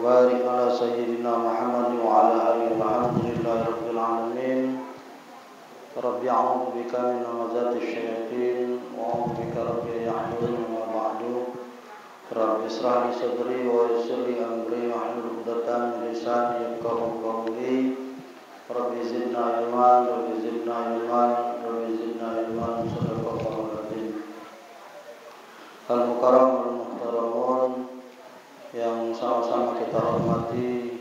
barik ala sayyidina Muhammad wa ala alihi walhamdulillahi rabbil alamin. Rabbi a'udzu bika min hamazati syayatin wa a'udzu bika rabbi yahdurun wa ba'du. Rabbi israh li sadri wa yassir li amri wahlul 'uqdatam min lisani yafqahu qawli. Rabbi zidna ilman, Rabbi zidna ilman, Rabbi zidna ilman. Shadaqallahu al-azim. Al-mukarram wal muhtaramun yang sama-sama kita hormati,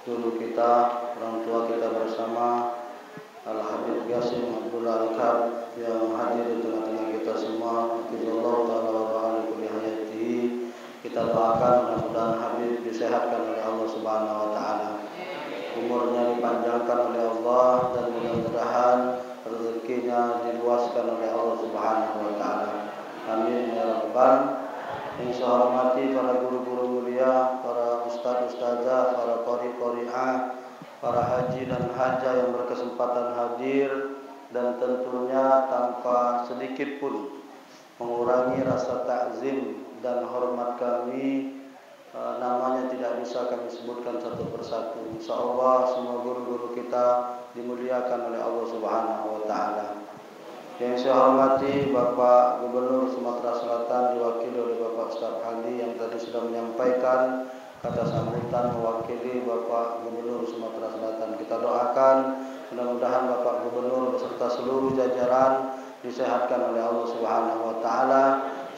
guru kita, orang tua kita bersama, Al-Habib Qasim Abdul Al-Kab yang hadir di tengah-tengah kita semua. Hafizallahu ta'ala wa ba'ala kulli hayatihi. Kita doakan mudah-mudahan Habib disehatkan oleh Allah Subhanahu wa ta'ala, umurnya dipanjangkan oleh Allah, dan mudah-mudahan rezekinya diluaskan oleh Allah Subhanahu wa ta'ala. Amin ya rabbal. Yang saya hormati para guru-guru mulia, para ustaz-ustazah, para qari-qari'ah, para haji dan hajah yang berkesempatan hadir, dan tentunya tanpa sedikit pun mengurangi rasa takzim dan hormat kami, namanya tidak bisa kami sebutkan satu persatu. Insyaallah semua guru-guru kita dimuliakan oleh Allah Subhanahu wa ta'ala. Yang saya hormati Bapak Gubernur Sumatera Selatan diwakili oleh Bapak Ustaz Hadi yang tadi sudah menyampaikan kata sambutan mewakili Bapak Gubernur Sumatera Selatan. Kita doakan mudah-mudahan Bapak Gubernur beserta seluruh jajaran disehatkan oleh Allah Subhanahu wa ta'ala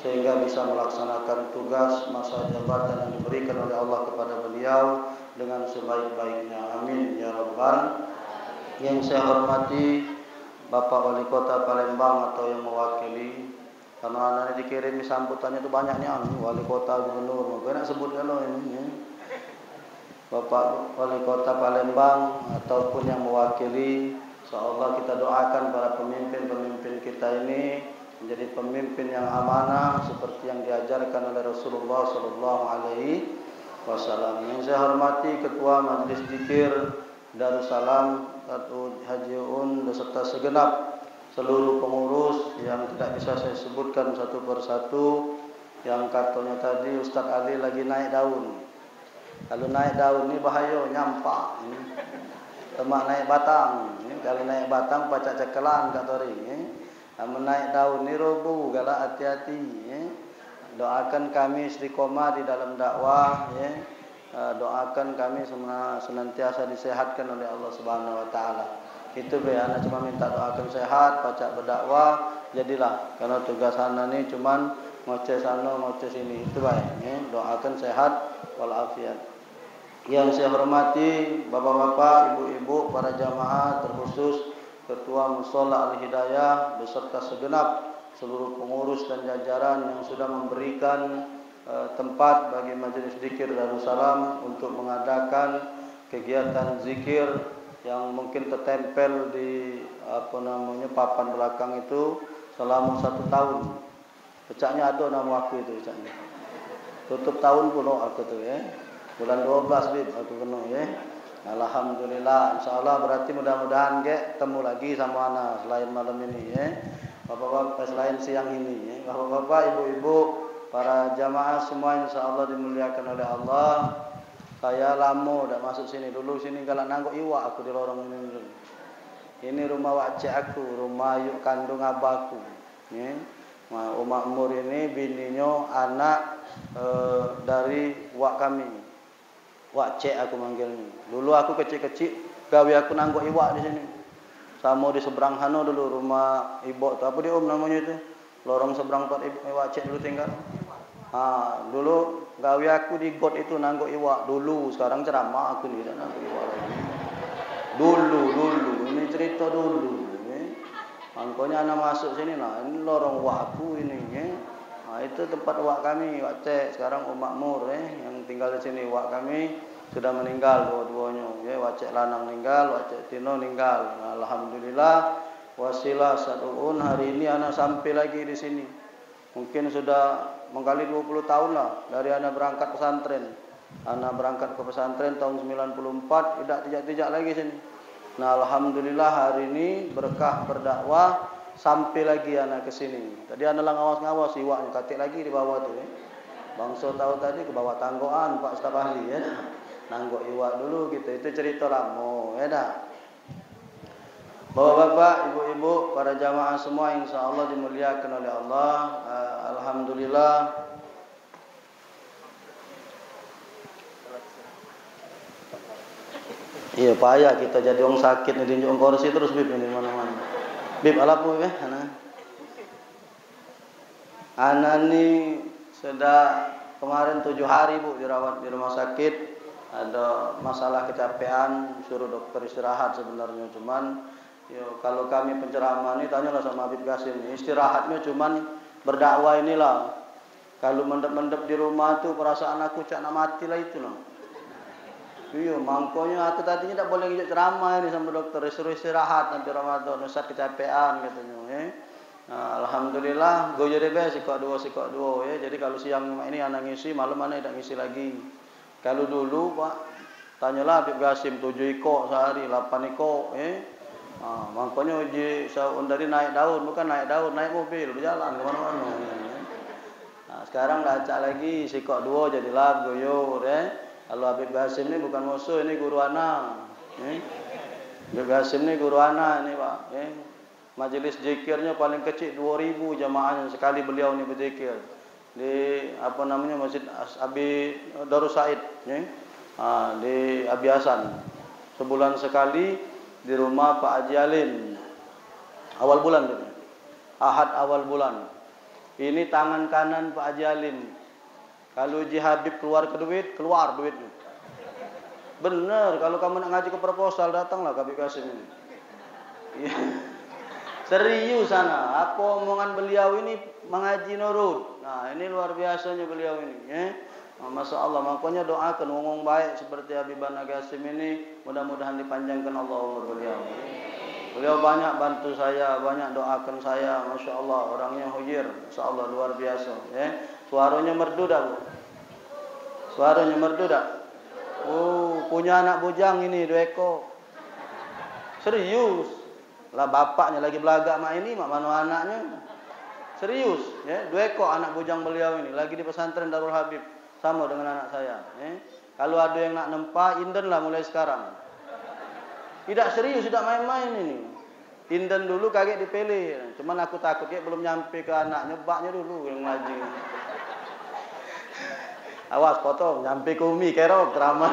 sehingga bisa melaksanakan tugas masa jabatan yang diberikan oleh Allah kepada beliau dengan sebaik-baiknya. Amin ya rabbal. Yang saya hormati Bapak Wali Kota Palembang atau yang mewakili, karena nanti dikirim sambutannya itu banyaknya, Wali Kota, Gubernur, enak sebut kalau ini. Bapak Wali Kota Palembang ataupun yang mewakili, insyaallah kita doakan para pemimpin-pemimpin kita ini menjadi pemimpin yang amanah seperti yang diajarkan oleh Rasulullah sallallahu alaihi wasallam. Yang saya hormati Ketua Majelis Zikir Darussalam Haji Un beserta segenap seluruh pengurus yang tidak bisa saya sebutkan satu persatu. Yang katanya tadi Ustaz Ali lagi naik daun. Kalau naik daun ini bahaya, nyampak. Temak naik batang. Kalau naik batang pacak cekelan kat tori. Menaik daun ini roboh, galak hati-hati. Doakan kami istiqomah di dalam dakwah. Doakan kami senantiasa disehatkan oleh Allah Subhanahu wa ta'ala. Itu be, anak cuma minta doakan sehat, pacak berdakwah, jadilah. Karena tugas anak ni cuma ngoceh sana, ngoceh sini. Itu baik. Doakan sehat walafiat. Yang saya hormati bapak-bapak, ibu-ibu, para jamaah, terkhusus Ketua Mushola Al-Hidayah beserta segenap seluruh pengurus dan jajaran yang sudah memberikan tempat bagi Majelis Zikir Darussalam untuk mengadakan kegiatan zikir yang mungkin tertempel di papan belakang itu selama 1 tahun. Pecahnya ada nama aku itu pecahnya. Tutup tahun pun aku tu bulan 12 bib aku kena Alhamdulillah, insyaallah berarti mudah-mudahan ketemu lagi sama anak selain malam ini Bapak-bapak selain siang ini Bapak-bapak, ibu-ibu, para jamaah semua insyaallah dimuliakan oleh Allah. Saya lama dah masuk sini. Dulu sini galak nanggok iwak aku di lorong ini dulu. Ini rumah wak cik aku, rumah yuk kandung abahku. Umak Mur ini bininya anak dari wak kami. Wak cik aku manggilnya. Dulu aku kecil-kecil gawe aku nanggok iwak di sini. Sama di seberang sana dulu rumah ibu tu apa dia namanya itu? Lorong seberang tempat iwak cik dulu tinggal. Dulu gawe aku di got itu nanggok iwak dulu. Sekarang ceramah aku ni dah nanggok iwak lagi. Dulu ini cerita dulu. Angkonya anak masuk sini lah. Ini lorong wak aku ini. Itu tempat wak kami, wak cik. Sekarang Umak Mur yang tinggal di sini. Wak kami sudah meninggal dua-duanya. Wak cik lanang meninggal, wak cik Tino meninggal. Alhamdulillah. Wasilah Sad'un hari ini anak sampai lagi di sini. Mungkin sudah mengkali 20 tahun lah dari anak berangkat pesantren. Anak berangkat ke pesantren tahun 94, tidak lagi sini. Nah, alhamdulillah hari ini berkah berdakwah sampai lagi anak ke sini. Tadi anak lang ngawas-ngawas iwaknya katik lagi di bawah tu Bangsa tahu tadi ke bawah tanggoan Pak staf ahli ya. Nanggok iwak dulu gitu. Itu cerita lama ya dah. Bapak-bapak, ibu-ibu, para jamaah semua insyaallah dimuliakan oleh Allah. Alhamdulillah. Iya payah kita jadi orang sakit nih diunjuk kursi terus bib ini mana-mana. Bib alapu ya, Ana ni sudah kemarin 7 hari Bu dirawat di rumah sakit. Ada masalah kecapean, suruh dokter istirahat sebenarnya cuman kalau kami penceramah ni tanyalah sama Habib Qasim ni, istirahatnya cuman berdakwah inilah. Kalau mendep-mendep di rumah tu perasaan aku cak nak mati lah itu lah. Iya, mangkonya aku tadinya tak boleh ngejak ceramah ini sama dokter, suruh istirahat nanti Ramadan, Ustaz kecapean katanya. Nah, alhamdulillah, gue jadi sikok dua ya. Jadi kalau siang ini anak ngisi, malam anak tidak ngisi lagi. Kalau dulu Pak, tanyalah Habib Qasim 7 ikok sehari, 8 ikok mangkonya uji dari naik daun, bukan naik daun, naik mobil, berjalan kemana-mana. Nah, sekarang dah acak lagi, sikok 2 jadilah goyor Kalau Habib Qasim ni bukan musuh, ini guru anak. Habib Qasim ni guru anak ini Pak. Majlis zikirnya paling kecil 2000 jamaahnya sekali beliau ni berzikir. Di Masjid Abi Darus Said di Abi Hasan. Sebulan sekali di rumah Pak Haji Alim. Awal bulan tu. Ahad awal bulan. Ini tangan kanan Pak Haji Alim. Kalau Haji Habib keluar duitnya. Benar, kalau kamu nak ngaji ke proposal datanglah ke Habib Qasim ini. Serius sana, apa omongan beliau ini mengaji nurut. Nah, ini luar biasanya beliau ini. Masya Allah, makanya doakan ngomong baik seperti Habib Qasim ini, mudah-mudahan dipanjangkan Allah umur beliau. Beliau banyak bantu saya, banyak doakan saya, Masya Allah, orangnya hujir, Masya Allah luar biasa. Suaranya merdu dah Bu. Suaranya merdu dah. Punya anak bujang ini 2 ekor. Serius. Lah bapaknya lagi belagak mak ini, mak mana anaknya. Serius, 2 ekor anak bujang beliau ini lagi di pesantren Darul Habib sama dengan anak saya. Kalau ada yang nak nempa, inden lah mulai sekarang. Tidak serius, tidak main-main ini. Inden dulu kaget dipilih. Cuman aku takut belum nyampe ke anak, nyebaknya dulu yang ngaji. Awas potong, nyampe ke umi kerok drama.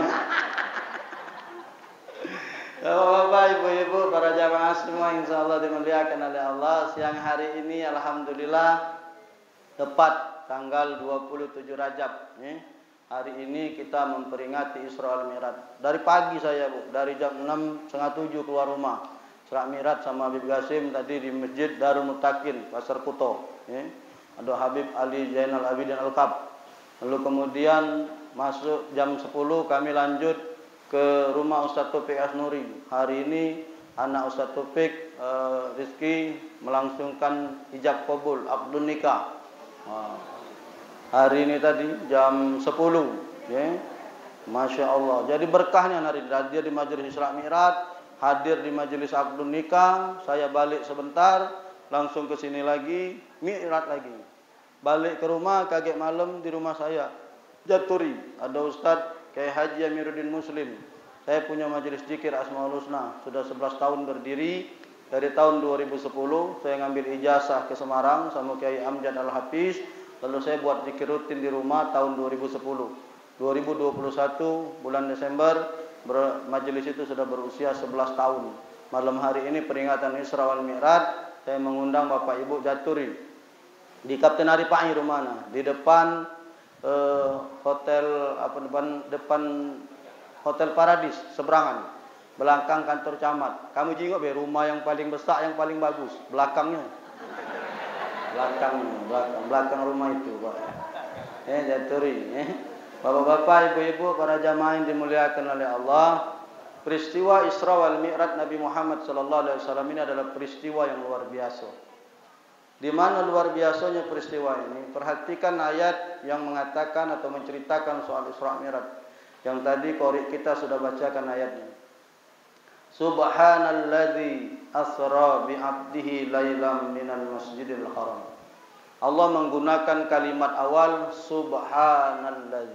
Bapak, ibu-ibu, para jamaah semua insyaallah dimuliakan oleh Allah. Siang hari ini alhamdulillah tepat tanggal 27 Rajab. Hari ini kita memperingati Isra wal Mi'raj. Dari pagi saya Bu, dari jam 6, setengah 7 keluar rumah. Isra Mi'raj sama Habib Qasim tadi di Masjid Darul Mutakin, Pasar Kuto. Ada Habib Ali Zainal Abidin Al-Kab. Lalu kemudian masuk jam 10 kami lanjut ke rumah Ustaz Taufik Asnuri. Hari ini anak Ustaz Taufik Rizki melangsungkan ijab qabul, akdun nikah. Hari ini tadi jam 10 Masya Allah. Jadi berkahnya hari ini hadir di majelis Isra Mi'raj, hadir di majelis akdun nikah. Saya balik sebentar, langsung ke sini lagi, Mi'raj lagi. Balik ke rumah, kaget malam di rumah saya Jaturi, ada Ustaz Kiai Haji Amiruddin Muslim. Saya punya majelis zikir Asmaul Husna, sudah 11 tahun berdiri. Dari tahun 2010 saya ngambil ijazah ke Semarang sama Kiai Amjad Al-Hafiz. Lalu saya buat zikir rutin di rumah tahun 2010. 2021 bulan Desember majelis itu sudah berusia 11 tahun. Malam hari ini peringatan Isra wal Mi'raj, saya mengundang Bapak Ibu Jaturi di Kapten Ari Pai rumahnya, di depan depan Hotel Paradis seberangan, belakang kantor camat. Kamu jengok rumah yang paling besar, yang paling bagus, belakang rumah itu Pak. Jaturi. Bapak-bapak, ibu-ibu, para jamaah yang dimuliakan oleh Allah, peristiwa Isra wal Mi'raj Nabi Muhammad SAW ini adalah peristiwa yang luar biasa. Di mana luar biasanya peristiwa ini? Perhatikan ayat yang mengatakan atau menceritakan soal Isra Mi'raj. Yang tadi qori kita sudah bacakan ayatnya. Subhanalladzi asra bi 'abdihi lailam minal masjidil haram. Allah menggunakan kalimat awal subhanallah.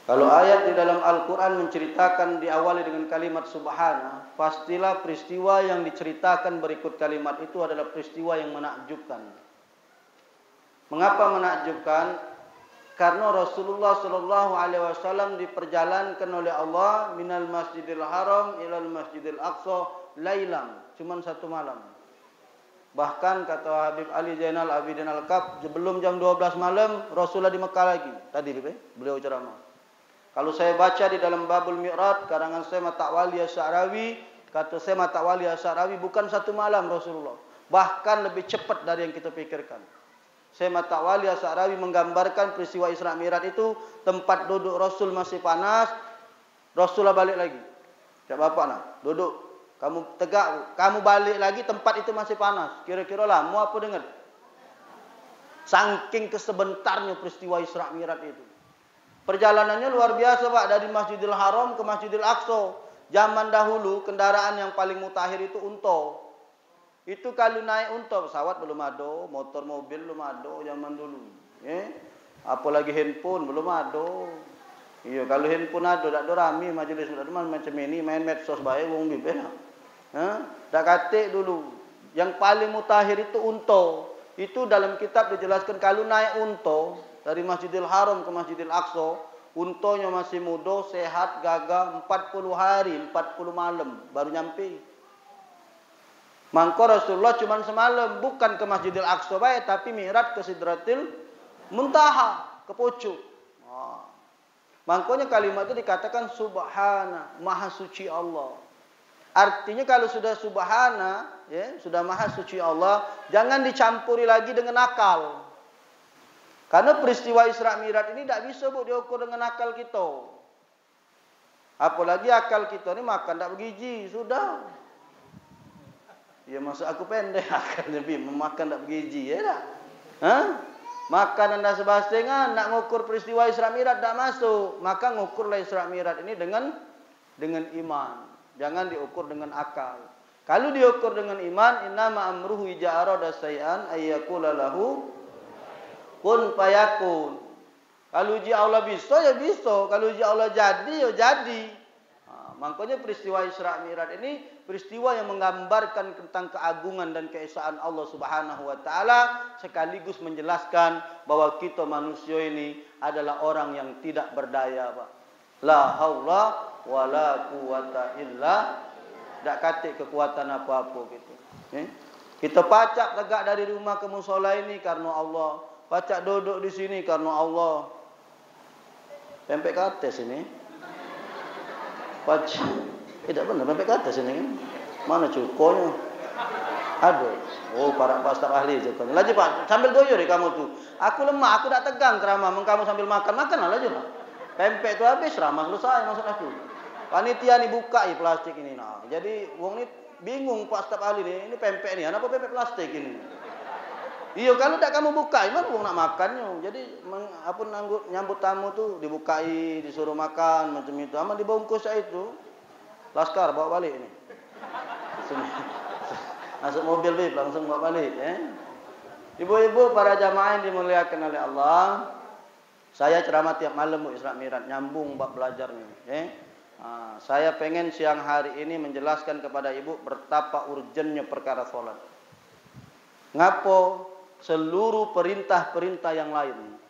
Kalau ayat di dalam Al-Quran menceritakan diawali dengan kalimat subhana, pastilah peristiwa yang diceritakan berikut kalimat itu adalah peristiwa yang menakjubkan. Mengapa menakjubkan? Karena Rasulullah SAW diperjalankan oleh Allah minal Masjidil Haram ilal Masjidil Aqsa lailam, cuma satu malam. Bahkan kata Habib Ali Zainal Abidin Al-Kab, sebelum jam 12 malam Rasulullah di Mekah lagi. Tadi beliau ceramah. Kalau saya baca di dalam Babul Mi'raj, karangan saya Mata'wali Asy'arawi, kata saya Mata'wali Asy'arawi bukan satu malam Rasulullah. Bahkan lebih cepat dari yang kita pikirkan. Saya Mata'wali Asy'arawi menggambarkan peristiwa Isra Mi'raj itu, tempat duduk Rasul masih panas, Rasulullah balik lagi. Cak bapak nak, duduk. Kamu tegak, kamu balik lagi, tempat itu masih panas. Kira-kira lah, mau apa dengar? Saking kesebentarnya peristiwa Isra Mi'raj itu. Perjalanannya luar biasa Pak, dari Masjidil Haram ke Masjidil Aqsa. Zaman dahulu kendaraan yang paling mutakhir itu unta. Itu kalau naik unta, pesawat belum ada, motor mobil belum ada zaman dulu. Apalagi handphone belum ada. Iya, kalau handphone ada, tak ada rame majelis macam ini, main medsos bae wong bibir. Tak katik dulu. Yang paling mutakhir itu unta. Itu dalam kitab dijelaskan kalau naik unta dari Masjidil Haram ke Masjidil Aqsa, untonya masih muda, sehat, gagah, 40 hari, 40 malam baru nyampe. Maka Rasulullah cuma semalam, bukan ke Masjidil Aqsa baik, tapi Mi'raj ke Sidratil Muntaha, ke pucuk. Makanya kalimat itu dikatakan subhana, maha suci Allah. Artinya kalau sudah subhana, ya, sudah maha suci Allah, jangan dicampuri lagi dengan akal. Karena peristiwa Isra Mi'raj ini tidak bisa diukur dengan akal kita. Apalagi akal kita ini makan tak bergizi, sudah. Ya maksud aku pendek akal lebih memakan tak bergizi, ya tak? Makan anda sebasengan nak ngukur peristiwa Isra Mi'raj tak masuk. Maka ngukurlah Isra Mi'raj ini dengan iman. Jangan diukur dengan akal. Kalau diukur dengan iman, innama amruhu idza arada syai'an ayyaqula lahu kun fayakun. Kalau uji Allah bisa, ya bisa. Kalau uji Allah jadi, ya jadi. Makanya peristiwa Isra Mi'raj ini peristiwa yang menggambarkan tentang keagungan dan keesaan Allah Subhanahu wa taala, sekaligus menjelaskan bahwa kita manusia ini adalah orang yang tidak berdaya, Pak. La haula wala quwata illa, tak katik kekuatan apa-apa gitu. Kita pacak tegak dari rumah ke mushola ini karena Allah. Pacak duduk di sini karena Allah. Pempek ke atas ini. Pacak. Tidak benar pempek ke atas ini kan. Mana cukonya? Aduh. Oh, para pak staf ahli cukonya. Lagi Pak, sambil doyo deh kamu tuh. Aku lemah, aku tak tegang ceramah. Kamu sambil makan lah aja lah. Pempek itu habis, ceramah selesai maksud aku. Panitia nih buka plastik ini. Nah, jadi wong ini bingung pak staf ahli nih. Ini pempek nih. Kenapa pempek plastik ini? Iya, kalau tak kamu buka, gimana wong nak makannya? Jadi nyambut tamu tuh dibukai, disuruh makan macam itu. Aman dibungkus itu. Laskar bawa balik ini. Masuk mobil bib langsung bawa balik, Ibu-ibu para jamaah yang dimuliakan oleh Allah, saya ceramah tiap malam Bu Isra Mi'raj, nyambung bab belajarnya, saya pengen siang hari ini menjelaskan kepada ibu betapa urgennya perkara salat. Ngapo seluruh perintah-perintah yang lain,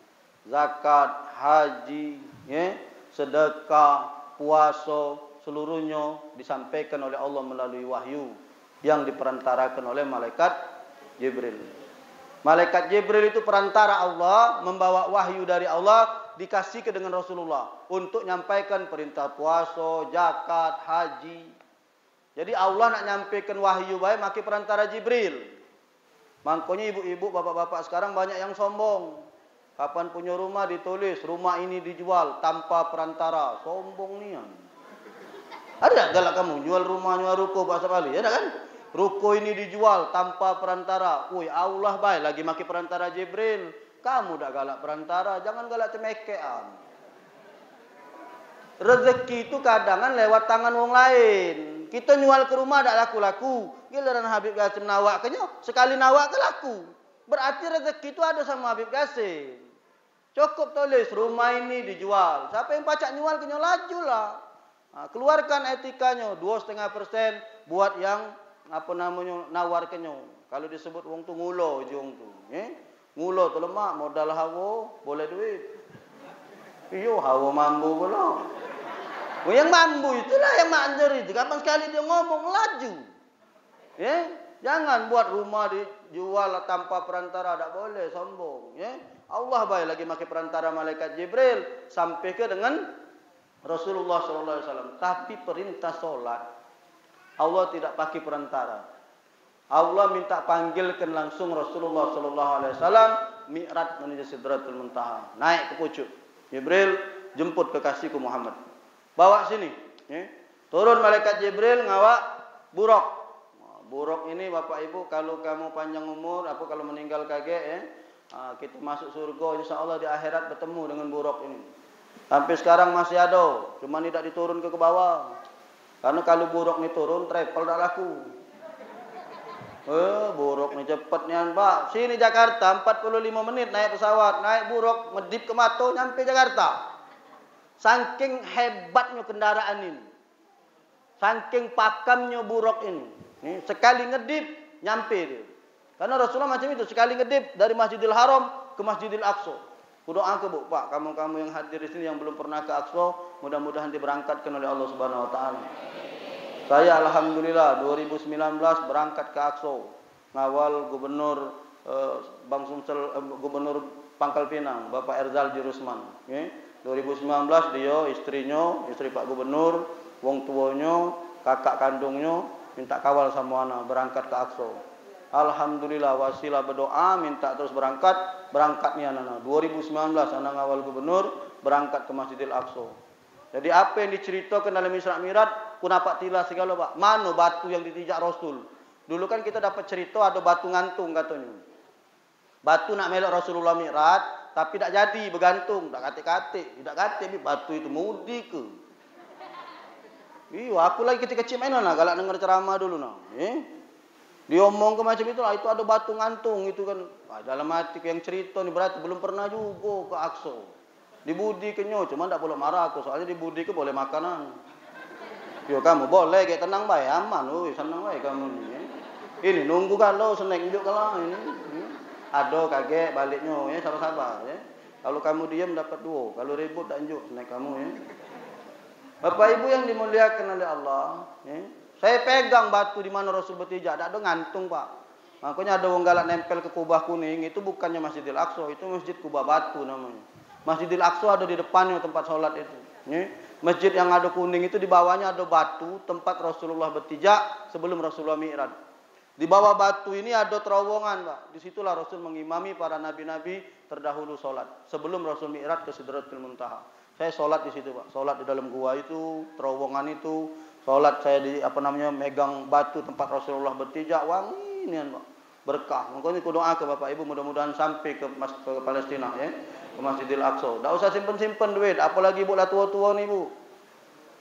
zakat, haji, sedekah, puasa, seluruhnya disampaikan oleh Allah melalui wahyu yang diperantarakan oleh malaikat Jibril. Malaikat Jibril itu perantara Allah, membawa wahyu dari Allah, dikasih dengan Rasulullah untuk menyampaikan perintah puasa, zakat, haji. Jadi Allah nak nyampaikan wahyu baik maki perantara Jibril. Makanya ibu-ibu, bapak-bapak sekarang banyak yang sombong. Kapan punya rumah ditulis rumah ini dijual tanpa perantara. Sombong nian. Ada galak kamu jual rumah, jual ruko Pak Sabali, ada kan? Ruko ini dijual tanpa perantara. Woi, Allah baik lagi maki perantara Jibril. Kamu dah galak perantara, jangan galak cemekean. Rezeki itu kadangan lewat tangan wong lain. Kita nyual ke rumah tak laku-laku. Giliran Habib Qasim nawak kenyo, sekali nawak ke laku. Berarti rezeki itu ada sama Habib Qasim. Cukup tulis rumah ini dijual. Siapa yang pacak nyual kenyo laju lah. Keluarkan etikanya 2,5% buat yang apa namanya nawar kenyo. Kalau disebut wong tu ngulo jong tu. Ngulo tu lemak modal hawa boleh duit. Iyo hawa mambu pula. Yang mambu itulah yang manjur itu. Kapan sekali dia ngomong laju. Jangan buat rumah dijual tanpa perantara, tak boleh sombong. Allah baik lagi pakai perantara malaikat Jibril sampai ke dengan Rasulullah sallallahu alaihi wasallam. Tapi perintah solat Allah tidak pakai perantara. Allah minta panggilkan langsung Rasulullah sallallahu alaihi wasallam mi'raj menuju Sidratul Muntaha. Naik ke pucuk. Jibril jemput kekasihku Muhammad. Bawa sini. Turun malaikat Jibril ngawak buruk. Buruk ini Bapak Ibu kalau kamu panjang umur, apa kalau meninggal kaget kita masuk surga insyaallah di akhirat bertemu dengan buruk ini. Sampai sekarang masih ada, cuma tidak diturun ke bawah. Karena kalau buruk ini turun travel tak laku. Buruk ni cepat ni Pak. Sini Jakarta 45 menit naik pesawat, naik buruk ngedip ke Mato nyampe Jakarta. Saking hebatnya kendaraan ini. Saking pakamnya buruk ini. Sekali ngedip nyampe dia. Karena Rasulullah macam itu, sekali ngedip dari Masjidil Haram ke Masjidil Aqsa. Berdoa ke Bu, Pak, kamu yang hadir di sini yang belum pernah ke Aqsa, mudah-mudahan diberangkatkan oleh Allah Subhanahu wa taala. Saya alhamdulillah 2019 berangkat ke Aqsa. Ngawal Gubernur Bang Sumsel Gubernur Pangkal Pinang, Bapak Erzal Jirusman. 2019 dia, istrinya, istri Pak Gubernur, wong tuanya, kakak kandungnya minta kawal sama anak berangkat ke Aqsa. Alhamdulillah wasilah berdoa minta terus berangkatnya anak. 2019 anak ngawal gubernur berangkat ke Masjidil Aqsa. Jadi apa yang diceritakan dalam Isra Mi'raj kunapa tilas segala Pak. Mana batu yang ditijak Rasul? Dulu kan kita dapat cerita ada batu ngantung katanya. Batu nak melok Rasulullah Mi'raj tapi tak jadi bergantung, tak katik-katik. Tidak katik batu itu mudi ke? Iya, aku lagi kecil-kecil main lah, galak dengar ceramah dulu nah. Dia omong ke macam itu lah, itu ada batu ngantung itu kan. Dalam hati yang cerita ni berarti belum pernah juga ke Aqsa. Dibudi kenyo, cuma tak boleh marah aku soalnya dibudi ke boleh makanan. Yo kamu boleh kayak tenang baik, aman, senang baik kamu ni. Ini nunggu kalau snack njuk kalau ini. Ada kaget baliknya, sabar-sabar ya. Kalau kamu diam dapat 2, kalau ribut tak njuk snack kamu ya. Bapak Ibu yang dimuliakan oleh Allah, saya pegang batu di mana Rasul bertijak, tak ada ngantung Pak. Makanya ada orang galak nempel ke kubah kuning, itu bukannya Masjidil Aqsa, itu Masjid Kubah Batu namanya. Masjidil Aqsa ada di depannya tempat sholat itu. Masjid yang ada kuning itu di bawahnya ada batu tempat Rasulullah bertijak sebelum Rasulullah Mi'raj. Di bawah batu ini ada terowongan Pak. Disitulah Rasul mengimami para nabi-nabi terdahulu sholat sebelum Rasul Mi'raj ke Sidratul Muntaha. Saya sholat di situ Pak, sholat di dalam gua itu, terowongan itu, sholat saya di megang batu tempat Rasulullah bertijak, wangi nian Pak, berkah. Makanya aku doa ke Bapak Ibu mudah-mudahan sampai ke Palestina ya, ke Masjidil Aqsa. Tak usah simpen-simpen duit, apalagi ibu lah tua-tua ni Bu.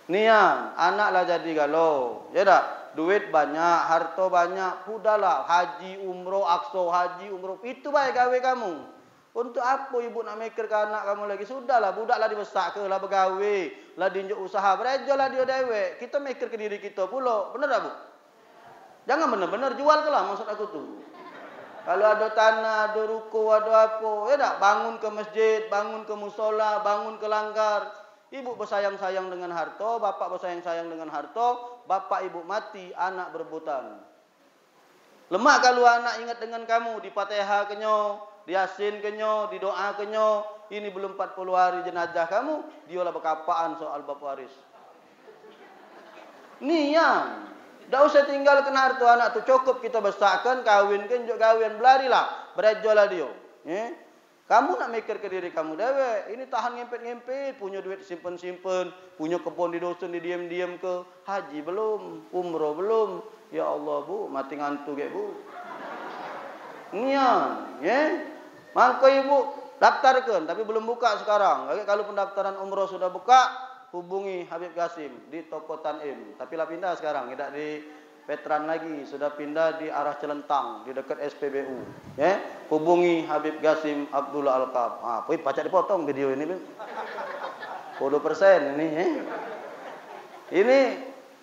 Nian, anak lah jadi galau, ya tak? Duit banyak, harta banyak, udahlah haji umroh Aqsa, haji umroh itu baik gawe kamu. Untuk apa ibu nak mikir ke anak kamu lagi? Sudahlah, budaklah dibesak ke lah bergawe, lah dinjuk usaha, berejolah dia dewek. Kita mikir ke diri kita pula. Benar tak Bu? Jangan benar-benar jual ke lah maksud aku tu. Kalau ada tanah, ada ruko, ada apa, ya tak? Bangun ke masjid, bangun ke musola, bangun ke langgar. Ibu bersayang-sayang dengan harta, bapak bersayang-sayang dengan harta, bapak ibu mati, anak berebutan. Lemak kalau anak ingat dengan kamu, di Fatihah kenyo, di Yasin kenyo, di doa kenyo, ini belum 40 hari jenazah kamu, dialah berkapaan soal bab waris. Nian, tak usah tinggal kena harta anak tu, cukup kita besarkan, kawinkan, juk kawin, belarilah, berejolah dia. Kamu nak mikir ke diri kamu dewek, ini tahan ngempet-ngempet, punya duit simpen-simpen, punya kebun di dusun, di diam-diam ke, haji belum, umroh belum, ya Allah Bu, mati ngantuk ya Bu. Nian, maka ibu daftarkan, tapi belum buka sekarang. Kalau pendaftaran umroh sudah buka, hubungi Habib Qasim di toko Tanim. Tapi lah pindah sekarang, tidak di veteran lagi, sudah pindah di arah Celentang, di dekat SPBU. Ya, hubungi Habib Qasim Abdullah Al-Kab. Ah, baca dipotong video ini, 10% ini. Ya. Ini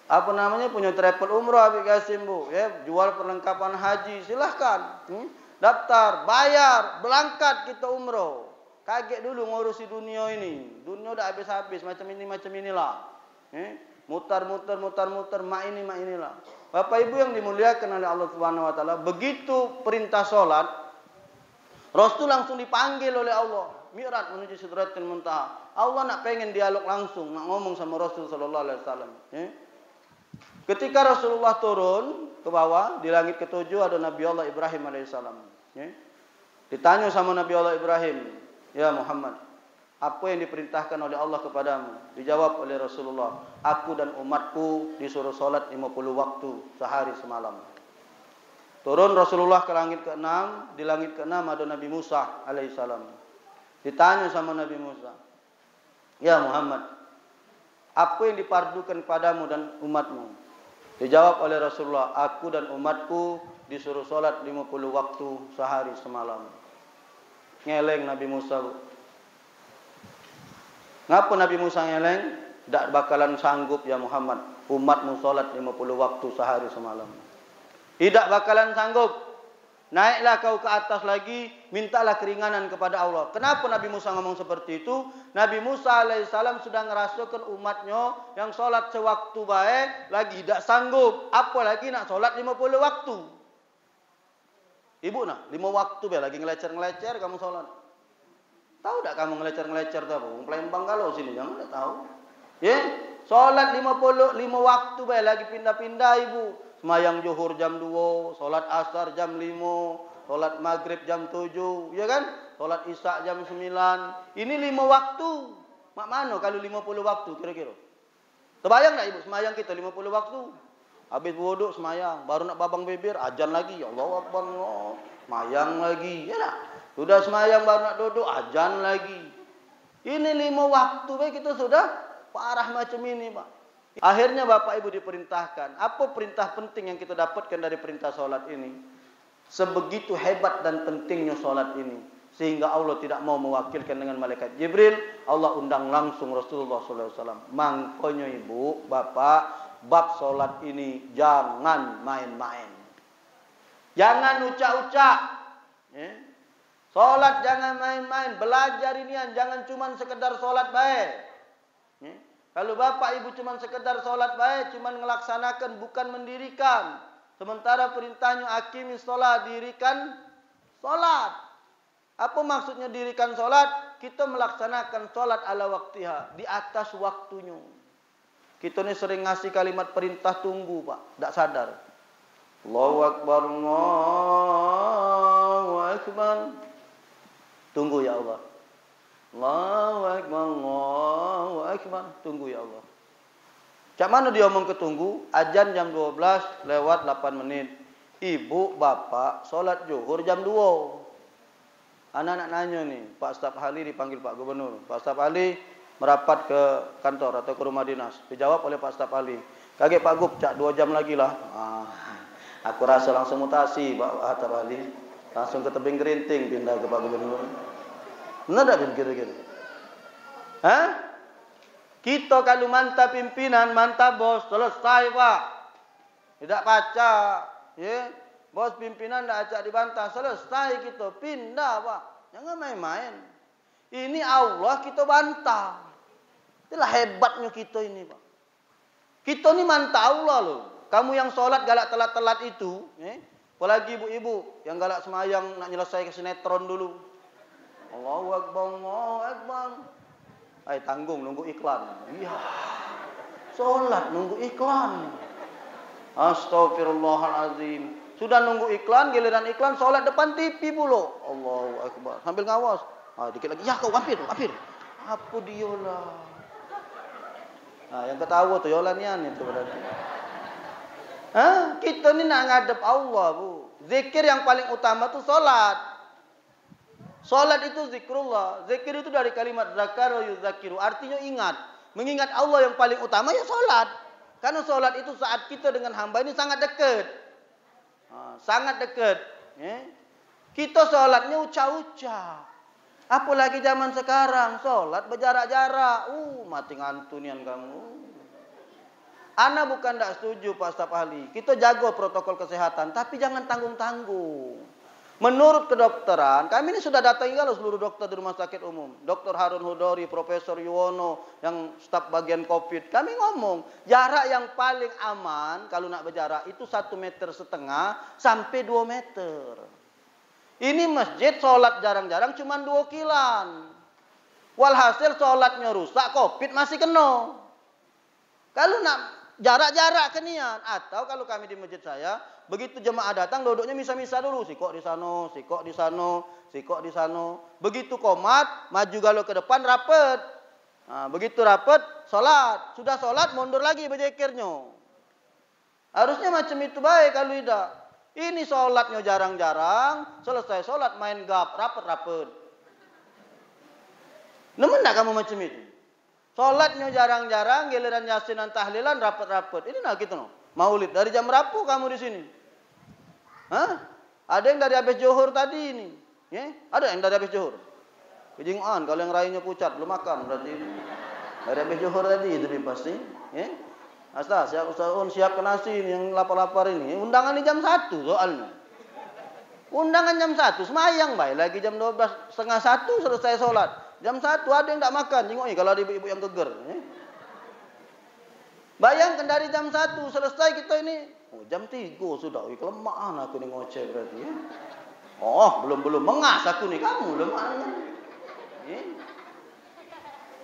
apa namanya, punya travel umroh Habib Qasim, Bu. Ya, jual perlengkapan haji, silahkan. Daftar, bayar, berangkat kita umroh. Kaget dulu ngurusi dunia ini. Dunia udah habis-habis, macam inilah. Mutar-mutar, mak inilah. Bapak Ibu yang dimuliakan oleh Allah Subhanahu wa taala, begitu perintah salat, Rasul langsung dipanggil oleh Allah, Mi'raj menuju Sidratul Muntaha. Allah nak pengen dialog langsung, nak ngomong sama Rasul sallallahu alaihi wasallam. Ketika Rasulullah turun ke bawah, di langit ketujuh ada Nabi Allah Ibrahim alaihissalam. Ditanya sama Nabi Allah Ibrahim, "Ya Muhammad, apa yang diperintahkan oleh Allah kepadamu?" Dijawab oleh Rasulullah, "Aku dan umatku disuruh solat 50 waktu sehari semalam." Turun Rasulullah ke langit ke-6. Di langit ke-6 ada Nabi Musa alaihissalam. Ditanya sama Nabi Musa, "Ya Muhammad, apa yang dipardukan padamu dan umatmu?" Dijawab oleh Rasulullah, "Aku dan umatku disuruh solat 50 waktu sehari semalam." Ngeleng Nabi Musa. Ngapa Nabi Musa ngeleng? Tak bakalan sanggup ya Muhammad, umatmu solat 50 waktu sehari semalam. Tidak bakalan sanggup. Naiklah kau ke atas lagi, mintalah keringanan kepada Allah. Kenapa Nabi Musa ngomong seperti itu? Nabi Musa alaihissalam sudah ngerasakan umatnya yang solat sewaktu baik, lagi tidak sanggup. Apalagi nak solat 50 waktu. Ibu nak, 5 waktu baik, lagi ngelecer-ngelecer kamu solat. Tahu tak kamu ngelecer-ngelecer tu apa? Pelembang kalau sini, jangan tak tahu. Ya, solat 55 waktu baik, lagi pindah-pindah ibu. Semayang zuhur jam 2, solat asar jam 5, solat maghrib jam 7, ya kan? Solat isya jam 9. Ini 5 waktu. Mak mana kalau 50 waktu kira-kira? Terbayang tak ibu semayang kita 50 waktu? Habis wuduk semayang, baru nak babang bibir, ajan lagi. Ya Allah Akbar, semayang lagi. Ya tak? Sudah semayang baru nak duduk, ajan lagi. Ini 5 waktu baik kita sudah parah macam ini, Pak. Akhirnya Bapak Ibu diperintahkan. Apa perintah penting yang kita dapatkan dari perintah solat ini? Sebegitu hebat dan pentingnya solat ini, sehingga Allah tidak mau mewakilkan dengan malaikat Jibril. Allah undang langsung Rasulullah SAW. Makanya ibu, bapak, bab solat ini jangan main-main. Jangan ucak-ucak. Solat jangan main-main. Belajar inian, jangan cuma sekedar solat baik. Kalau bapak ibu cuma sekedar solat baik, cuma melaksanakan bukan mendirikan. Sementara perintahnya aqimis solat, dirikan solat. Apa maksudnya dirikan solat? Kita melaksanakan solat ala waktiha, di atas waktunya. Kita ni sering ngasih kalimat perintah tunggu, Pak, tak sadar. Allahu Akbar, Allahu Akbar. Tunggu ya Allah. Allahu Akbar, Allahu Akbar. Tunggu ya Allah. Cak mana dia omong ketunggu? Ajan jam 12 lewat 8 menit. Ibu, bapak, solat zuhur jam 2. Anak-anak nanya nih, Pak Staf Ahli dipanggil Pak Gubernur. Pak Staf Ahli merapat ke kantor atau ke rumah dinas. Dijawab oleh Pak Staf Ahli. Kaget Pak Gub, cak 2 jam lagi lah. Aku rasa langsung mutasi Pak Staf Ahli. Langsung ke tebing gerinting pindah ke Pak Gubernur. Benar tak kira-kira? Kita kalau mantap pimpinan, mantap bos, selesai Pak. Tidak baca, ya. Bos pimpinan tidak ajak dibantah, selesai kita, pindah Pak. Jangan main-main. Ini Allah kita bantah. Itulah hebatnya kita ini Pak. Kita ni mantap Allah loh. Kamu yang solat galak telat-telat itu, apalagi ibu-ibu yang galak semayang nak nyelesai ke sinetron dulu. Allahu Akbar, Allahu Akbar. Tanggung nunggu iklan. Iya. Solat nunggu iklan. Astagfirullahalazim. Sudah nunggu iklan, giliran iklan solat depan TV pula. Allahu Akbar. Sambil ngawas. Dikit lagi. Ya kau hampir. Apa dia lah. Yang ketawa tu yolanian itu berarti. Kita ni nak ngadep Allah, Bu. Zikir yang paling utama tu solat. Solat itu zikrullah. Zikir itu dari kalimat zakara yuzakiru. Artinya ingat. Mengingat Allah yang paling utama ya solat. Karena sholat itu saat kita dengan hamba ini sangat dekat. Sangat dekat. Kita sholatnya ucap-ucap. Apalagi zaman sekarang, sholat berjarak-jarak. Mati ngantunian kamu. Ana bukan tidak setuju Pak Staf Ahli. Kita jaga protokol kesehatan, tapi jangan tanggung-tanggung. Menurut kedokteran, kami ini sudah datangi kalau seluruh dokter di rumah sakit umum. Dr. Harun Hudori, Profesor Yuwono, yang staf bagian COVID. Kami ngomong, jarak yang paling aman kalau nak berjarak itu 1,5 meter sampai 2 meter. Ini masjid sholat jarang-jarang cuma 2 kilan. Walhasil sholatnya rusak, COVID masih kena. Kalau nak jarak-jarak kenian. Atau kalau kami di masjid saya, begitu jemaah datang duduknya misa-misa dulu. Sikok di sana, sikok di sana, sikok di sana. Begitu komat, maju galau ke depan, rapet. Begitu rapet, sholat. Sudah sholat, mundur lagi berzikirnya. Harusnya macam itu baik kalau tidak. Ini sholatnya jarang-jarang, selesai sholat main gap, rapet-rapet. Nemen tak kamu macam itu? Sholatnya jarang-jarang, giliran yasinan tahlilan, rapet-rapet. Ini nak gitu no. Maulid, dari jam berapa kamu di sini? Ada yang dari habis Johor tadi ini. Ada yang dari habis Johor. Kejingan, kalau yang rayunya pucat, belum makan berarti. Dari habis Johor tadi itu pasti. Asta, siapkan nasi ini yang lapar-lapar ini. Undangan ini jam 1 soalnya. Undangan jam 1, semayang baik. Lagi jam 12, setengah 1 selesai sholat. Jam 1 ada yang tak makan. Tengok ni kalau ada ibu-ibu yang geger. Bayangkan dari jam 1 selesai kita ini. Jam 3 sudah. Kelemahan aku ni ngoceh berarti. Belum mengas aku ni. Kamu lemah.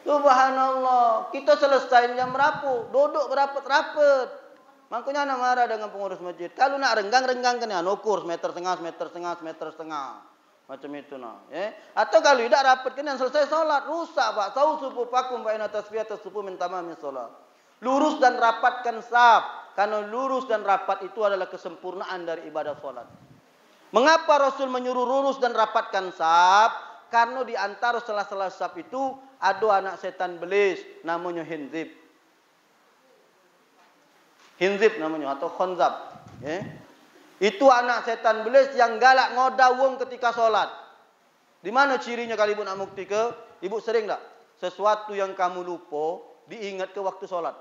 Subhanallah. Kita selesai jam berapa? Duduk berapet-rapet. Makanya nak marah dengan pengurus masjid. Kalau nak renggang-renggang kan ya. Nukur semeter setengah. Macam itu nah. Atau kalau tidak rapat kan yang selesai solat. Rusak Pak. Sau supu pakum ba'ina tasfiyat supu min tamami solat. Lurus dan rapatkan saf. Karena lurus dan rapat itu adalah kesempurnaan dari ibadah solat. Mengapa Rasul menyuruh lurus dan rapatkan saf? Karena di antara sela-sela saf itu ada anak setan belis namanya Hinzib. Hinzib namanya atau Khonzab. Itu anak setan belis yang galak ngoda wong ketika sholat. Di mana cirinya kalau ibu nak mukti ke? Ibu sering tak? Sesuatu yang kamu lupa diingat ke waktu sholat.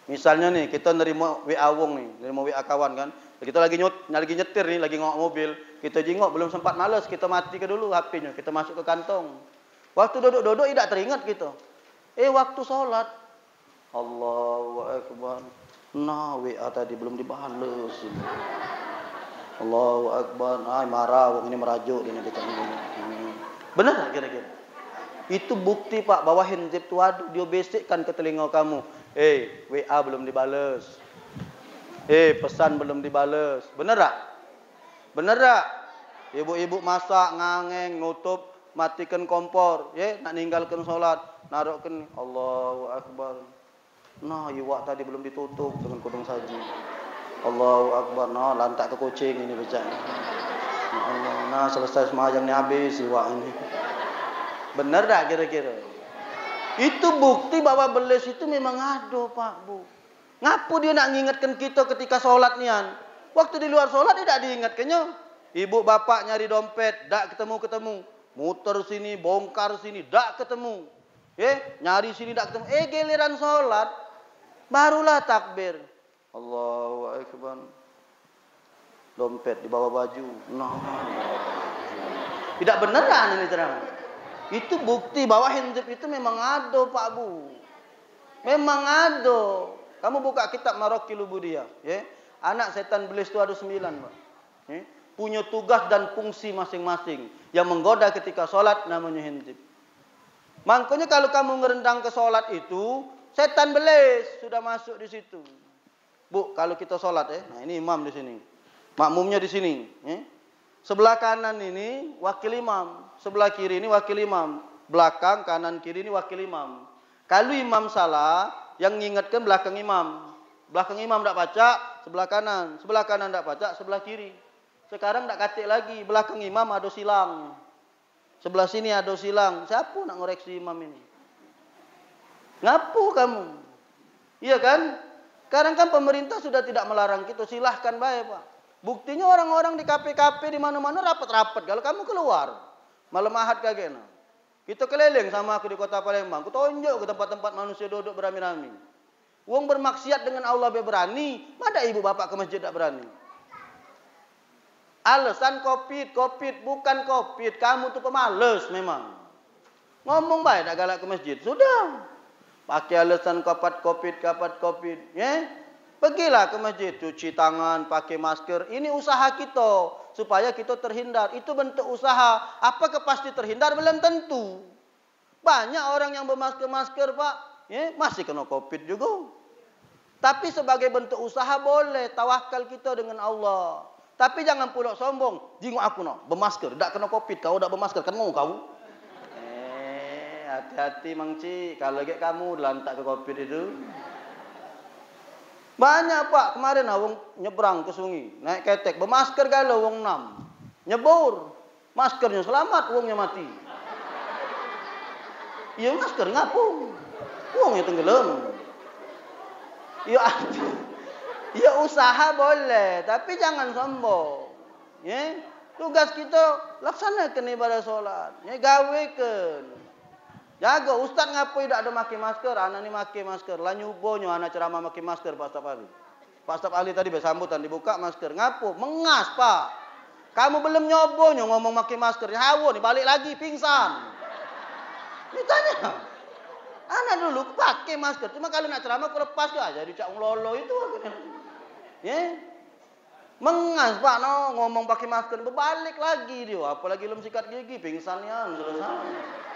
Misalnya nih kita nerima WA wong nih, nerima WA kawan kan. Kita lagi nyetir nih, lagi ngok mobil. Kita jingok belum sempat malas, kita mati ke dulu HP-nya, kita masuk ke kantong. Waktu duduk-duduk tidak teringat kita. Waktu sholat. Allahu Akbar. Nah, WA tadi belum dibalas. Allahu Akbar. Marah, wong ini merajuk ini bicara ini. Benar tak kira-kira? Itu bukti Pak bahwa Hinzib tu ada, dia besikkan ke telinga kamu. WA belum dibalas. Pesan belum dibalas. Benar tak? Benar tak? Ibu-ibu masak, ngangeng, nutup, matikan kompor, nak ninggalkan solat, naruhkan Allahu Akbar. Nah, iwak tadi belum ditutup dengan kudung saji. Allahu Akbar. Nah, lantak ke kucing ini becak. Ya Allah. Nah, selesai semayang ni habis iwak ini. Benar tak kira-kira? Itu bukti bahwa belis itu memang ada Pak Bu. Ngapu dia nak mengingatkan kita ketika solat nian? Waktu di luar solat tidak diingatkannya. Ibu bapak nyari dompet, tak ketemu. Muter sini, bongkar sini, tak ketemu. Nyari sini tak ketemu. Giliran solat, barulah takbir. Allahu Akbar. Dompet di bawah baju. Tidak beneran ini terang. Itu bukti bahwa Hinzib itu memang ada Pak Bu. Memang ada. Kamu buka kitab Maraqil Ubudiyah. Anak setan belis itu ada 9 Pak. Punya tugas dan fungsi masing-masing. Yang menggoda ketika sholat namanya Hinzib. Makanya kalau kamu ngerendang ke sholat itu, setan belis sudah masuk di situ. Bu, kalau kita sholat nah ini imam di sini. Makmumnya di sini. Sebelah kanan ini wakil imam. Sebelah kiri ini wakil imam. Belakang, kanan, kiri ini wakil imam. Kalau imam salah, yang mengingatkan belakang imam. Belakang imam tak baca, sebelah kanan. Sebelah kanan tak baca, sebelah kiri. Sekarang tak katik lagi. Belakang imam ada silang. Sebelah sini ada silang. Siapa nak ngoreksi imam ini? Ngapu kamu? Iya kan? Sekarang kan pemerintah sudah tidak melarang kita, silahkan baik Pak. Buktinya orang-orang di kafe-kafe di mana-mana rapat-rapat. Kalau kamu keluar, malam ahad kagena. Kita keliling sama aku di kota Palembang. Aku tunjuk ke tempat-tempat manusia duduk beramai-ramai. Wong bermaksiat dengan Allah berani, mana ibu bapak ke masjid tak berani? Alasan COVID, bukan COVID. Kamu tuh pemalas memang. Ngomong baik tak galak ke masjid. Sudah. Pakai alasan COVID. Ya? Pergilah ke masjid. Cuci tangan, pakai masker. Ini usaha kita. Supaya kita terhindar. Itu bentuk usaha. Apakah pasti terhindar? Belum tentu. Banyak orang yang bermasker-masker Pak. Ya? Masih kena COVID juga. Tapi sebagai bentuk usaha boleh. Tawakal kita dengan Allah. Tapi jangan pula sombong. Jingok aku no, bermasker. Tak kena COVID. Kau tak bermasker. Kan mau kau? Hati-hati Mang Ci. Kalau kamu lantak ke COVID itu. Banyak Pak. Kemarin wong nyebrang ke sungai. Naik ketek. Bermasker galau wong 6. Nyebur. Maskernya selamat. Wongnya mati. Iya masker ngapung. Wongnya tenggelam. Ya usaha boleh. Tapi jangan sombong. Ya. Tugas kita laksanakan ibadah solat. Ya gawekan. Jaga, Ustaz ngapa tidak ada pakai masker? Anak ni pakai masker. Lah nyubonyo anak ceramah pakai masker Pak Staf Ali. Pak Staf Ali tadi bersambutan dibuka masker. Ngapo? Mengas, Pak. Kamu belum nyobonyo ngomong pakai masker. Hawo nih balik lagi pingsan. Ditanya. Anak dulu pakai masker. Cuma kalau nak ceramah aku lepas ke aja dicak lolo itu akhirnya. Ya. Mengas, Pak, no ngomong pakai masker berbalik lagi dia. Apalagi belum sikat gigi pingsannya selesai.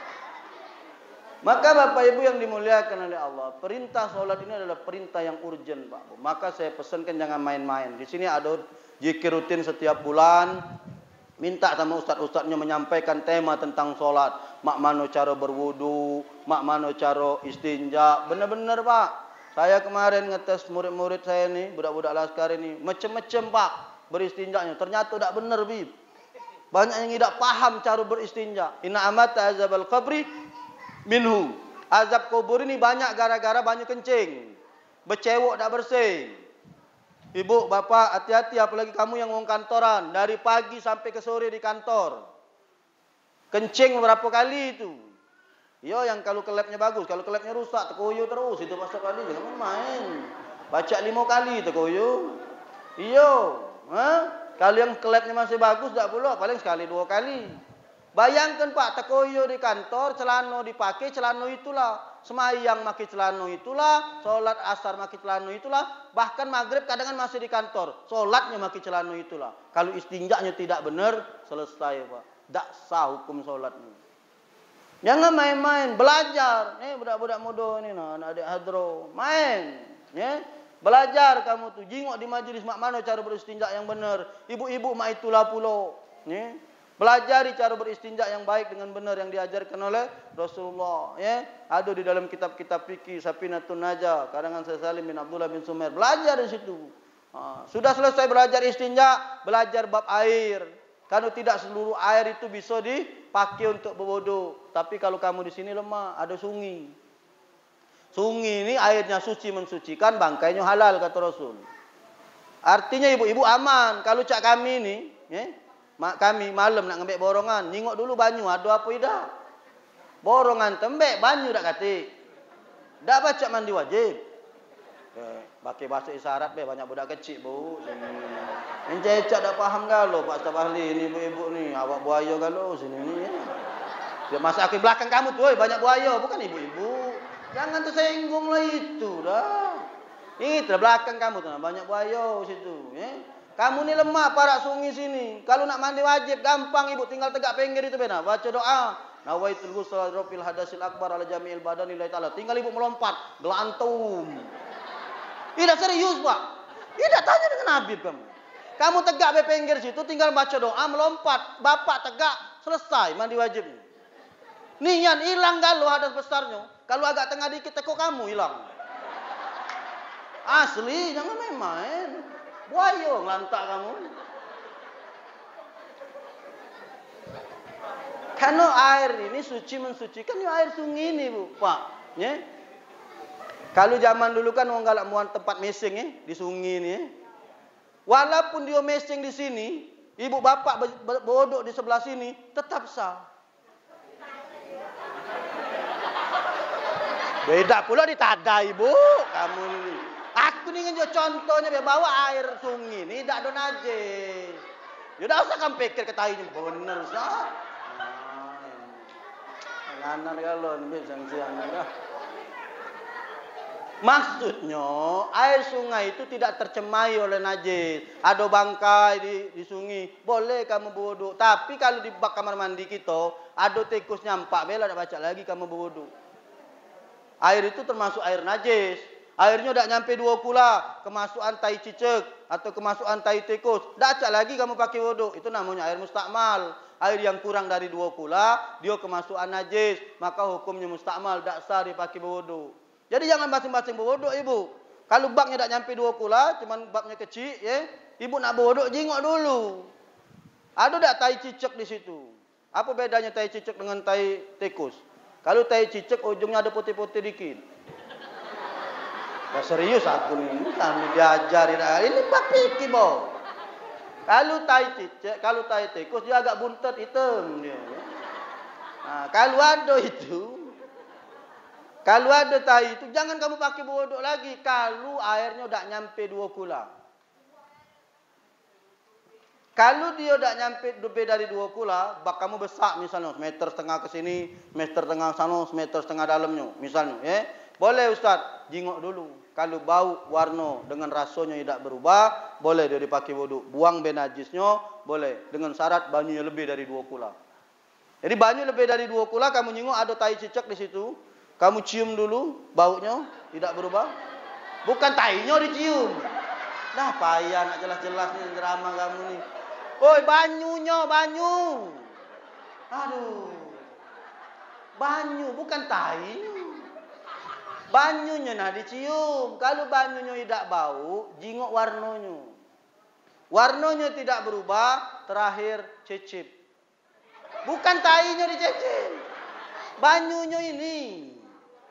Maka Bapak Ibu yang dimuliakan oleh Allah, perintah solat ini adalah perintah yang urgent, Pak. Maka saya pesankan jangan main-main. Di sini ada zikir rutin setiap bulan. Minta sama ustaz-ustaznya menyampaikan tema tentang solat. Mak mano cara berwudu, mak mano cara istinja. Benar-benar, Pak. Saya kemarin ngetes murid-murid saya nih, budak-budak laskar ini, macam-macam, Pak, beristinjanya. Ternyata tidak benar, Bib. Banyak yang tidak paham cara beristinja. Inna amata azabal qabri minhu. Azab kubur ini banyak gara-gara banyak kencing. Bercewok tak bersih. Ibu, bapak, hati-hati apalagi kamu yang ngomong kantoran. Dari pagi sampai ke sore di kantor. Kencing berapa kali itu? Yo, yang kalau kelabnya bagus. Kalau kelabnya rusak, terkoyo terus. Itu pasal kali, jangan main. Baca 5 kali terkoyo. Iyo. Kalau yang kelabnya masih bagus, tak pula. Paling sekali 2 kali. Bayangkan Pak, terkoyo di kantor, celana dipakai, celana itulah. Semayang pakai celana itulah, solat asar pakai celana itulah, bahkan maghrib kadang masih di kantor, solatnya pakai celana itulah. Kalau istinjaknya tidak benar, selesai Pak. Tak sah hukum solatnya. Jangan main-main, belajar. Budak-budak muda ini, anak-adik hadro, main. Belajar kamu tuh, jingok di majelis mak mana cara beristinjak yang benar. Ibu-ibu mak itulah pulau. Pelajari cara beristinja yang baik dengan benar yang diajarkan oleh Rasulullah. Ada di dalam kitab-kitab fikih Safinatun Najah karangan Syekh Salim bin Abdullah bin Sumair. Belajar di situ. Sudah selesai belajar istinja, belajar bab air. Kalau tidak seluruh air itu bisa dipakai untuk berwudu. Tapi kalau kamu di sini lemah, ada sungai. Sungai ini airnya suci mensucikan, bangkainya halal kata Rasul. Artinya ibu-ibu aman. Kalau cak kami ini, kami malam nak ngambil borongan, ningok dulu banyu ada apa tidak. Borongan tembek banyu dak kati. Dak baca mandi wajib. Pakai bahasa isyarat banyak budak kecil bu. Yang cecak dak paham galau Pak Staf Ahli ini ibu-ibu ni, awak buaya galau sini ni. Dia masa ke belakang kamu tu, banyak buaya, bukan ibu-ibu. Jangan tersenggunglah itu dah. Itu belakang kamu tu banyak buaya situ, Kamu ni lemah parak sungai sini. Kalau nak mandi wajib gampang ibu, tinggal tegak pinggir itu benar. Baca doa. Nawaitul ghusl rafil hadasil akbar ala jami'il badan lillahi ta'ala. Tinggal ibu melompat, gelantung. Tidak serius, Pak. Tidak tanya dengan Habib kamu. Kamu tegak di pinggir situ, tinggal baca doa, melompat. Bapak tegak, selesai mandi wajib. Nian hilang galau hadas besarnya. Kalau agak tengah dikit teko kamu hilang. Asli, jangan main-main. Buaya ngelantak kamu. Karena air ini suci mensucikan, ini air sungai ini, Bu, Pak. Kalau zaman dulu kan orang galak muat tempat mesing di sungai ni. Walaupun dia mesing di sini, ibu bapak bodok di sebelah sini, tetap sah. Beda pula di tada ibu, kamu ni. Aku ni kan contohnya dia bawa air sungai ni, tak ada najis. Ya dah usah kamu pikir ketahuinya benar sah. Nganar galon siang-siang dah. Maksudnya air sungai itu tidak tercemai oleh najis. Ada bangkai di sungai, boleh kamu berwuduk. Tapi kalau di bak kamar mandi kita, ada tikus nyampak, bela tak baca lagi kamu berwuduk. Air itu termasuk air najis. Airnya tak nyampe 2 kula, kemasukan tai cicak atau kemasukan tai tikus. Tak acak lagi kamu pakai wuduk. Itu namanya air mustakmal. Air yang kurang dari 2 kula, dia kemasukan najis. Maka hukumnya mustakmal, tak sah dipakai berwuduk. Jadi jangan masing-masing berwuduk ibu. Kalau baknya tak nyampe 2 kula, cuman baknya kecil, ya, ibu nak berwuduk jingok dulu. Ada tak tai cicak di situ? Apa bedanya tai cicak dengan tai tikus? Kalau tai cicak ujungnya ada putih-putih dikit. Dah serius aku ni, kami diajarin ini bab fikih boh. Kalau tai cicak, kalau tai tikus dia agak buntet hitam dia. Nah, kalau ada tai itu jangan kamu pakai berwuduk lagi kalau airnya dah nyampe 2 kula. Kalau dia dah nyampe lebih dari 2 kula, bak kamu besar misalnya 1,5 meter ke sini, 1,5 meter sana, 1,5 meter dalamnya misalnya, ya. Boleh Ustaz, jingok dulu. Kalau bau, warna dengan rasanya tidak berubah, boleh dia dipakai wuduk. Buang benajisnya, boleh. Dengan syarat banyunya lebih dari 2 kula. Jadi banyu lebih dari 2 kula, kamu nyingok ada tai cicak di situ. Kamu cium dulu, baunya tidak berubah. Bukan tainya dicium. Dah payah nak jelas-jelas ni drama kamu ni. Oi, banyunya, banyu. Aduh. Banyu, bukan tainya. Banyunya nak dicium. Kalau banyunya tidak bau, jingok warnanya. Warnanya tidak berubah, terakhir cicip. Bukan tainya dicicip. Banyunya ini.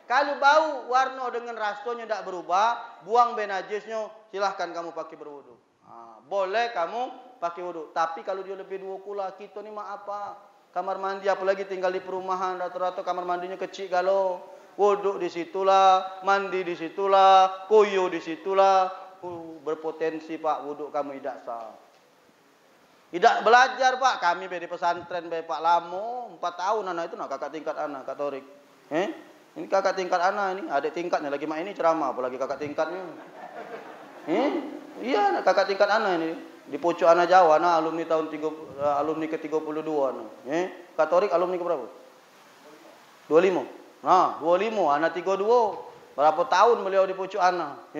Kalau bau, warna dengan rasanya tidak berubah, buang benajisnya, silahkan kamu pakai berwuduk. Boleh kamu pakai wuduk. Tapi kalau dia lebih 2 kula, kita ni mak apa? Kamar mandi, apalagi tinggal di perumahan, rata-rata kamar mandinya kecil kalau. Wuduk di situlah, mandi di situlah, koyo di situlah. Berpotensi Pak, wuduk kamu tidak sah. Tidak belajar Pak, kami di pesantren Pak lama, 4 tahun anak itu nak kakak tingkat anak, Kak Torik. Ini kakak tingkat anak ini, adik tingkatnya lagi mak ini ceramah, apalagi kakak tingkatnya. Iya, kakak tingkat anak ini. Di pojok anak Jawa, anak alumni alumni ke-32 anak. Kak Torik alumni ke berapa? 25. Nah, 25, anak 32. Berapa tahun beliau di pojok anak?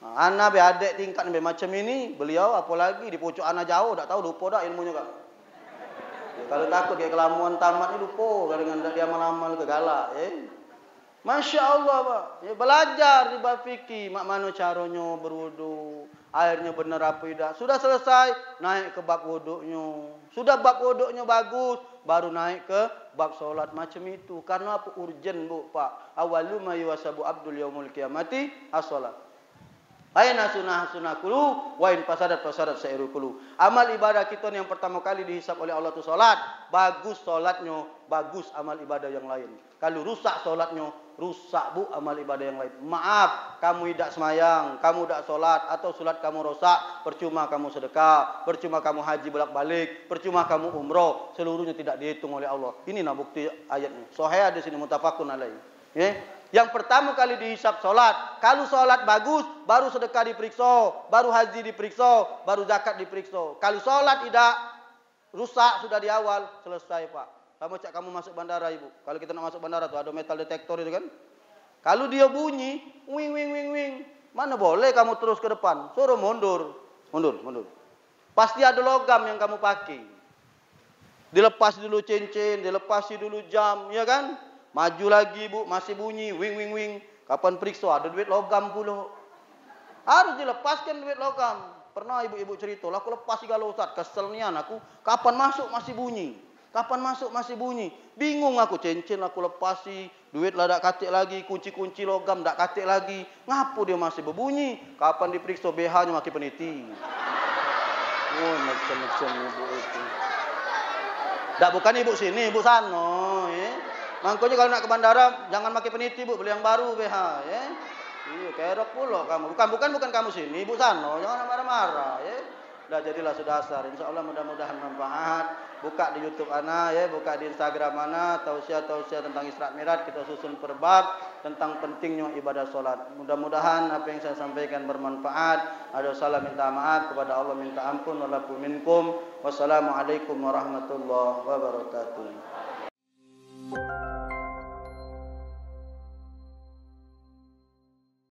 Anak be adik tingkat be macam ini, beliau apalagi di pojok anak jauh, tak tahu lupa dak ilmunya Kak. Ya, kalau takut kayak kelamuan tamat ni lupa dengan dia amal-amal kegalak, Masya Allah Pak. Ya, belajar di bab fikih, mak mana caranya berwuduk, airnya benar apa tidak. Sudah selesai, naik ke bab wuduknya. Sudah bab wuduknya bagus, baru naik ke bab solat macam itu. Karena apa? Urgen Bu Pak. Awalu ma yuwasabu abdul yaumul qiyamati as-salat. Aina sunah kulu, wa in fasadat sa'iru kulu. Amal ibadah kita yang pertama kali dihisab oleh Allah itu solat. Bagus solatnya, bagus amal ibadah yang lain. Kalau rusak solatnya, rusak Bu amal ibadah yang lain. Maaf, kamu tidak semayang, kamu tidak solat, atau solat kamu rosak, percuma kamu sedekah, percuma kamu haji bolak-balik, percuma kamu umroh, seluruhnya tidak dihitung oleh Allah. Ini nah bukti ayatnya. Sahih di sini muttafaqun alaih. Yang pertama kali dihisab solat. Kalau solat bagus, baru sedekah diperiksa, baru haji diperiksa, baru zakat diperiksa. Kalau solat tidak, rusak sudah di awal, selesai Pak. Kamu cak kamu masuk bandara ibu. Kalau kita nak masuk bandara tu ada metal detektor itu kan. Kalau dia bunyi, wing wing wing wing, mana boleh kamu terus ke depan. Suruh mundur, mundur, mundur. Pasti ada logam yang kamu pakai. Dilepas dulu cincin, dilepas dulu jam, ya kan? Maju lagi Bu, masih bunyi, wing wing wing. Kapan periksa? Ada duit logam pula. Harus dilepaskan duit logam. Pernah ibu-ibu cerita, aku lepas segala Ustaz, kesel nian aku. Kapan masuk masih bunyi? Kapan masuk masih bunyi? Bingung aku, cincin aku lepasi, Duit lah dak katik lagi, kunci-kunci logam dak katik lagi. Ngapu dia masih berbunyi? Kapan diperiksa BH-nya makin peniti. Oh, macam-macam ibu itu. Dak bukan ibu sini, ibu sana, ya. Makanya kalau nak ke bandara jangan pakai peniti, Bu, beli yang baru BH, ya. Iya, kerok pula kamu. Bukan kamu sini, ibu sana, jangan marah-marah, ya. Dah jadilah sudah asar. Insyaallah mudah-mudahan manfaat. Buka di YouTube ana, ya, buka di Instagram ana, tausiah tentang Isra Mi'raj, kita susun per bab tentang pentingnya ibadah salat. Mudah-mudahan apa yang saya sampaikan bermanfaat. Ada salah minta maaf kepada Allah, minta ampun walaupun minkum. Wassalamualaikum warahmatullahi wabarakatuh.